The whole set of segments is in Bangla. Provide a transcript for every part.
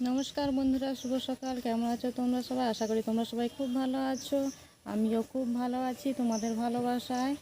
নমস্কার বন্ধুরা, শুভ সকাল। কেমন আছো তোমরা সবাই? আশা করি তোমরা সবাই খুব ভালো আছো। আমিও খুব ভালো আছি তোমাদের ভালোবাসায়।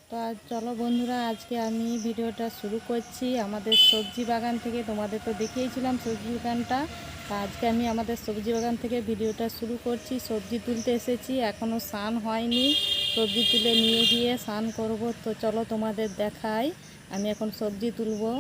তো আজ চলো বন্ধুরা, আজকে আমি ভিডিওটা শুরু করছি আমাদের সবজি বাগান থেকে। তোমাদের তো দেখিয়েছিলাম সবজি বাগানটা। তো আজকে আমি আমাদের সবজি বাগান থেকে ভিডিওটা শুরু করছি। সবজি তুলতে এসেছি, এখনও স্নান হয়নি। সবজি তুলে নিয়ে গিয়ে স্নান করব। তো চলো তোমাদের দেখাই, আমি এখন সবজি তুলবো।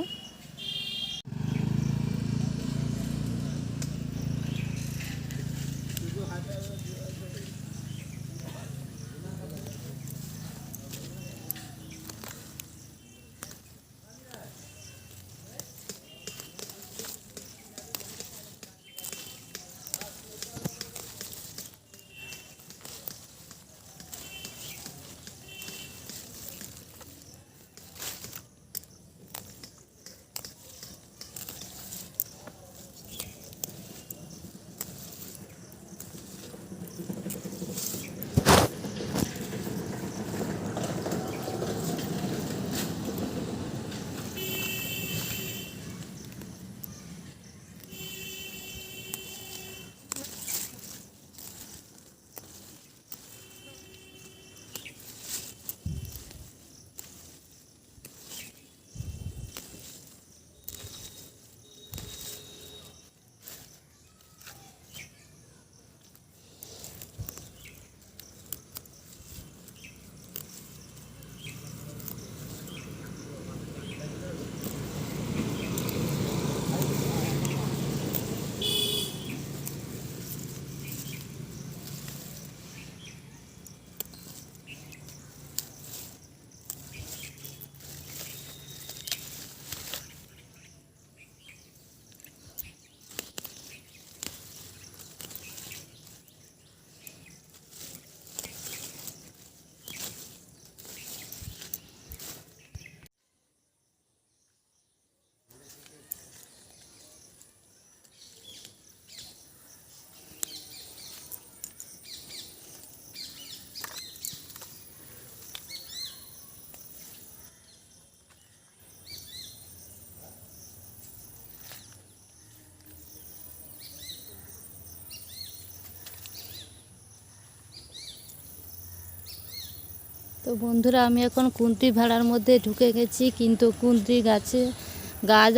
তো বন্ধুরা, আমি এখন কুঁদরি ভেড়ার মধ্যে ঢুকে গেছি, কিন্তু কুঁদরি গাছ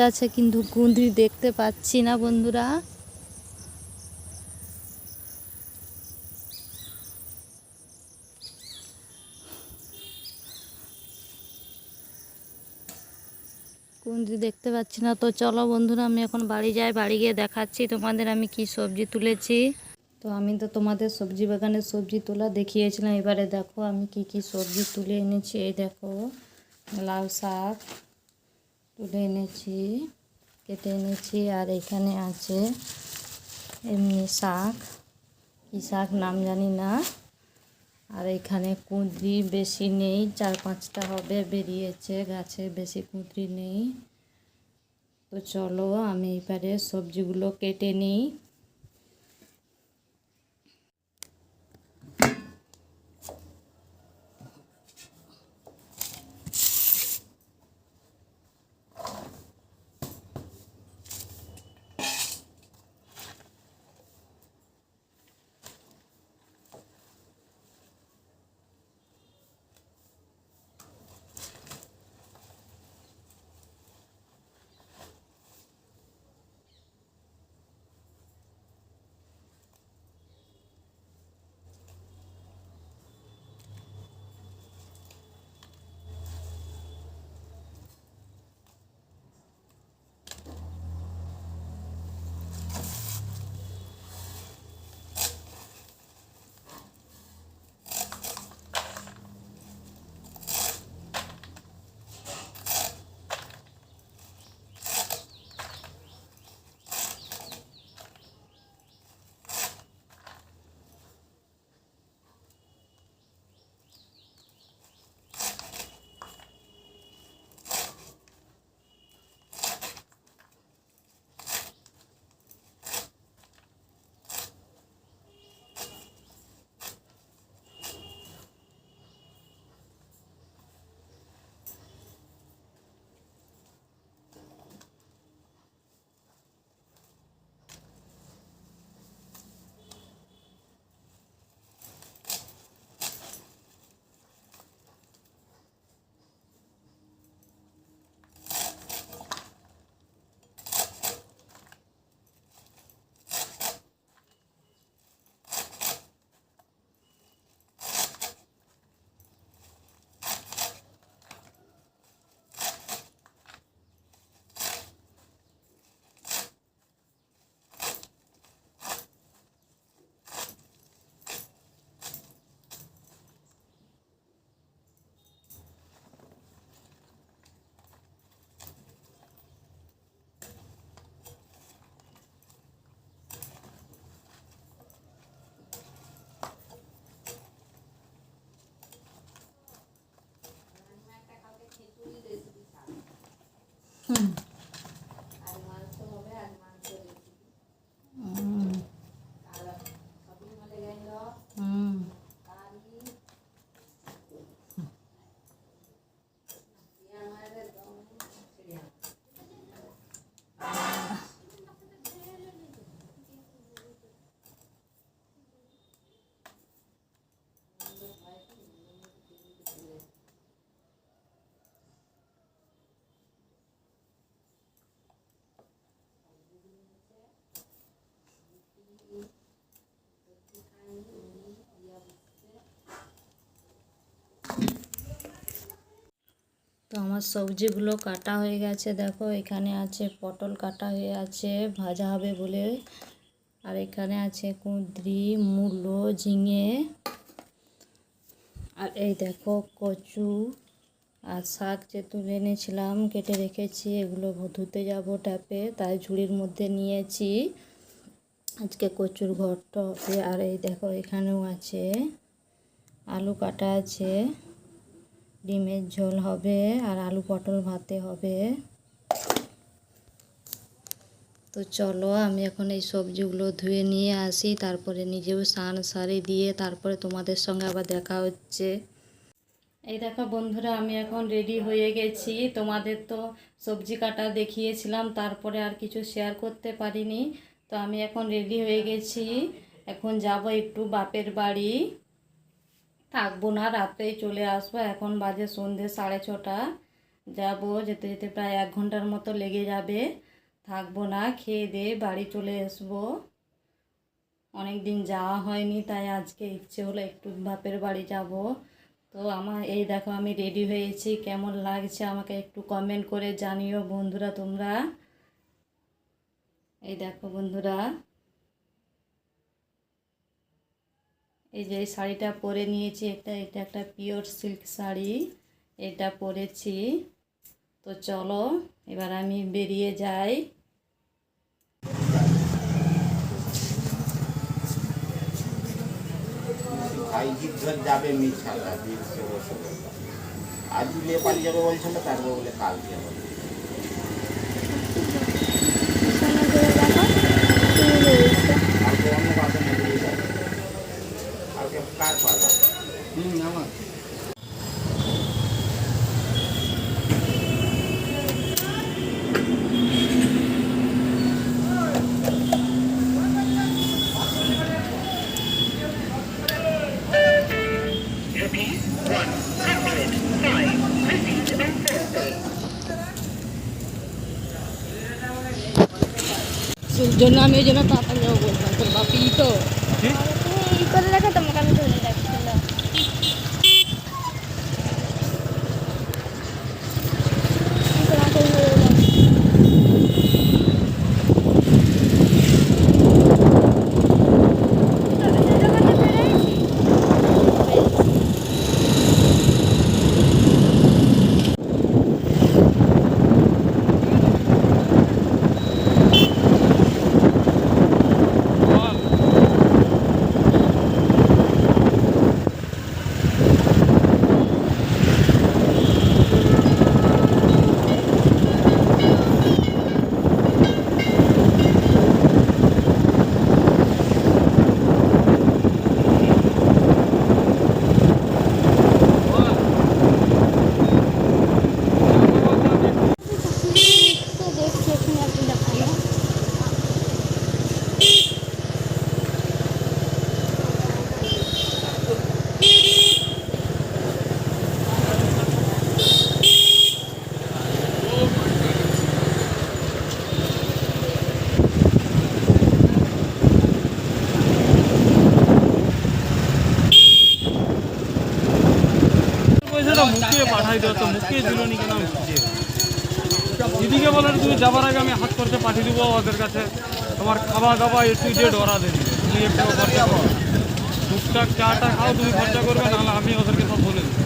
আছে, কিন্তু কুঁদরি দেখতে পাচ্ছি না বন্ধুরা। কুঁদরি দেখতে পাচ্ছি না। তো চলো বন্ধুরা, আমি এখন বাড়ি যাই, বাড়ি গিয়ে দেখাচ্ছি তোমাদের আমি কি সবজি তুলেছি। তো আমি তো তোমাদের সবজি বাগানের সবজি তোলা দেখিয়েছিলাম। এবারে দেখো আমি কি কি সবজি তুলে এনেছি। এই দেখো, লাউ শাক তুলে এনেছি, কেটে এনেছি। আর এখানে আছে এমনি শাক, কি শাক নাম জানি না। আর এখানে কুঁদরি বেশি নেই, 4-5টা হবে বেরিয়েছে গাছে, বেশি কুঁদরি নেই। তো চলো আমি এবারে সবজিগুলো কেটে নিই। আমার সবজিগুলো কাটা হয়ে গেছে, দেখো এখানে আছে পটল কাটা হয়ে আছে ভাজা হবে বলে, আর এখানে আছে কুঁদরি, মূলো, ঝিঙে, আর এই দেখো কচু আর শাক যে তুলে এনেছিলাম কেটে রেখেছি, এগুলো ধুতে যাব ট্যাপে, তাই ঝুড়ির মধ্যে নিয়েছি। আজকে কচুর ঘরটা হবে। আর এই দেখো এখানেও আছে আলু কাটা আছে, ডিমের ঝোল হবে আর আলু পটল ভাতে হবে। তো চলো আমি এখন এই সবজিগুলো ধুয়ে নিয়ে আসি, তারপরে নিজেও স্নান সারি দিয়ে তারপরে তোমাদের সঙ্গে আবার দেখা হচ্ছে। এই দেখো বন্ধুরা, আমি এখন রেডি হয়ে গেছি। তোমাদের তো সবজি কাটা দেখিয়েছিলাম, তারপরে আর কিছু শেয়ার করতে পারিনি। তো আমি এখন রেডি হয়ে গেছি, এখন যাব একটু বাপের বাড়ি, থাকবো না, রাত্রেই চলে আসবো। এখন বাজে সন্ধ্যে 6:30, যাব যেতে যেতে প্রায় 1 ঘন্টার মতো লেগে যাবে। থাকবো না, খেয়ে দিয়ে বাড়ি চলে আসবো। অনেক দিন যাওয়া হয়নি, তাই আজকে ইচ্ছে হলো একটু বাপের বাড়ি যাব। তো আমার এই দেখো আমি রেডি হয়েছি, কেমন লাগছে আমাকে একটু কমেন্ট করে জানিও বন্ধুরা তোমরা। এই দেখো বন্ধুরা, এই যে এই শাড়িটা পরে নিয়েছি, এটা একটা পিওর সিল্ক শাড়ি, এটা পরেছি। তো চলো এবার আমি বেরিয়ে যাই। যাবে আজ নেপালি যাবে বলছিল, তারপর বলে কাল যাবে। কালকে কার পালা? আমার জন্য আমি ওই জন্য তাড়াতাড়ি যাবো বললাম, তোর বাপি তো তুমি করে রাখো, তোমাকে আমি ধরে রাখছিলাম। মুখিয়ে পাঠাই দেওয়া, তো মুখিয়ে দিল নি কেন? দিদিকে বলেন তুমি যাবার আগে আমি হাত করতে পাঠিয়ে দেবো ওদের কাছে, তোমার খাওয়া দাওয়া একটু ডেট ওরা দেবে, তুমি একটু খরচা করো, টুকটাক চাটা খাও, তুমি খরচা করবে, নাহলে আমি ওদেরকে সব বলে দেবো।